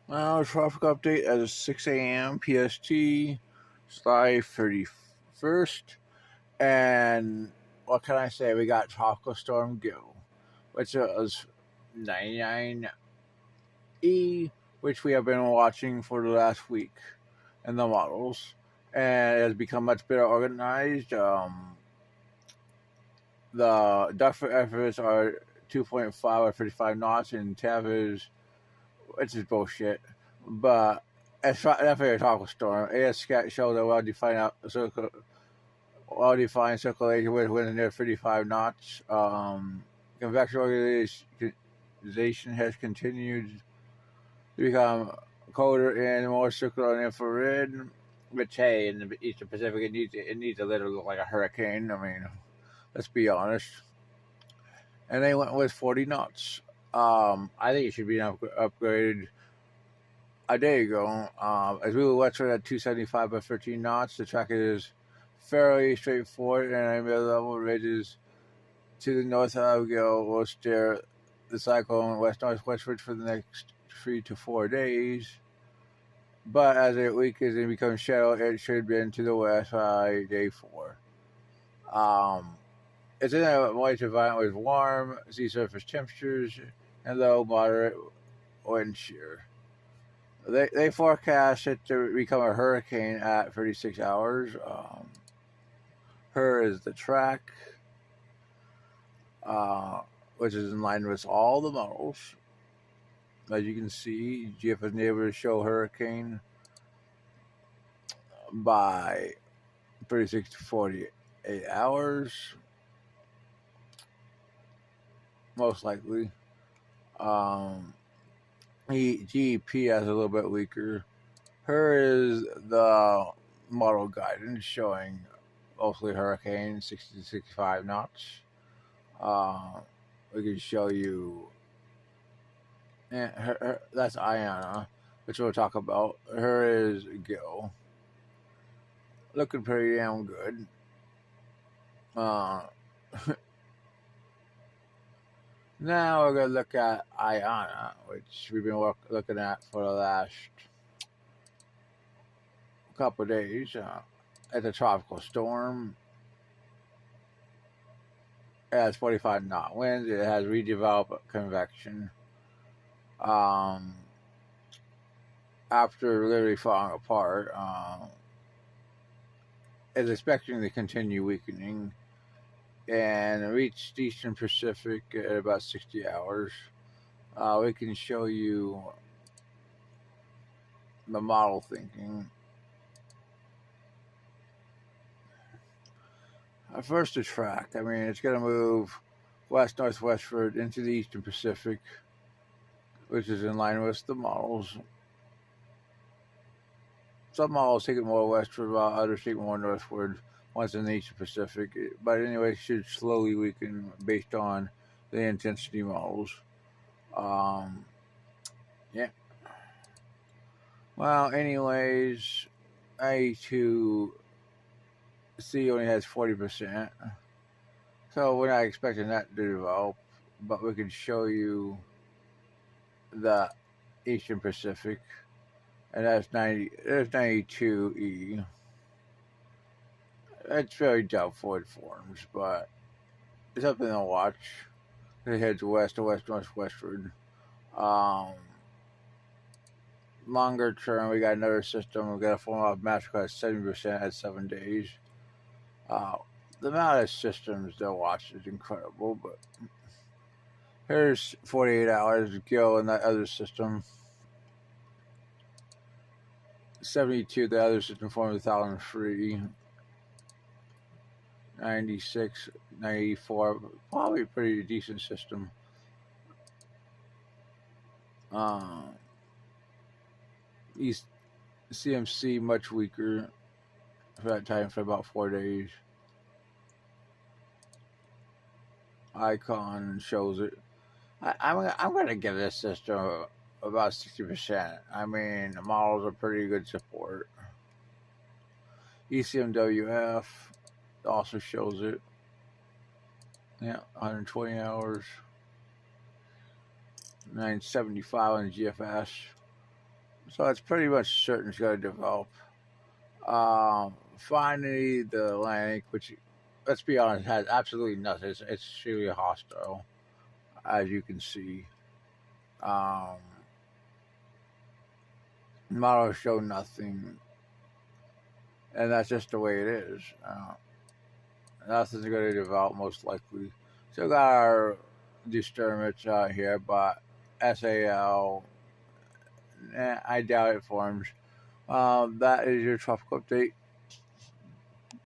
Traffic update as of 6 a.m. PST, July 31st. And what can I say? We got Tropical Storm Gill, which was 99E, which we have been watching for the last week in the models. And it has become much better organized. The duck efforts are 2.5 or 55 knots, and TAV is, which is bullshit. But it's definitely a tropical storm. AS Scat shows a well-defined circulation with winds near 35 knots. Convection organization has continued to become colder and more circular and infrared. Which, hey, in the Eastern Pacific, it needs a little look like a hurricane. I mean, let's be honest. And they went with 40 knots. I think it should be upgraded a day ago. As we were westward at 275 by 13 knots, the track is fairly straightforward, and mid-level ridges to the north of Gill will steer the cyclone west-northwestward for the next 3 to 4 days. But as it weakens and becomes shallow, it should bend to the west by day 4. It's in a moist environment with warm sea surface temperatures and low moderate wind shear. They forecast it to become a hurricane at 36 hours. Her is the track, which is in line with all the models. As you can see, GF is able to show hurricane by 36 to 48 hours, most likely. GEP has a little bit weaker. Her is the model guidance showing mostly hurricane, 60 to 65 knots. We can show you. That's Iona, which we'll talk about. Her is Gill. Looking pretty damn good. Now we're going to look at Iona, which we've been looking at for the last couple of days. It's a tropical storm. It has 45 knot winds. It has redeveloped convection. After literally falling apart, is expecting to continue weakening and reach the Eastern Pacific at about 60 hours. We can show you the model thinking. First, the track. I mean, it's going to move west-northwestward into the Eastern Pacific, which is in line with the models. Some models take it more westward, while others take it more northward once in the Eastern Pacific. But anyway, it should slowly weaken based on the intensity models. Yeah. Well, anyways, A2C only has 40%. So we're not expecting that to develop. But we can show you the Eastern Pacific. And that's 92E. It's very doubtful it forms, but it's something to watch. It heads west to west-northwestward. Longer term, we got another system. We got a form of master at 70% at 7 days. The amount of systems they'll watch is incredible, but here's 48 hours Gill in that other system. 72, the other system formed 1,003. 96, 94, probably a pretty decent system. East CMC much weaker for that time for about 4 days. Icon shows it. I'm gonna give this system about 60%. I mean, the models are pretty good support. ECMWF also shows it. Yeah, 120 hours. 975 on GFS. So it's pretty much certain it's going to develop. Finally, the Atlantic, which, let's be honest, has absolutely nothing. It's extremely hostile, as you can see. Um, Models show nothing, and that's just the way it is. Nothing's going to develop, most likely. Still got our disturbance out here, but SAL, I doubt it forms. That is your tropical update.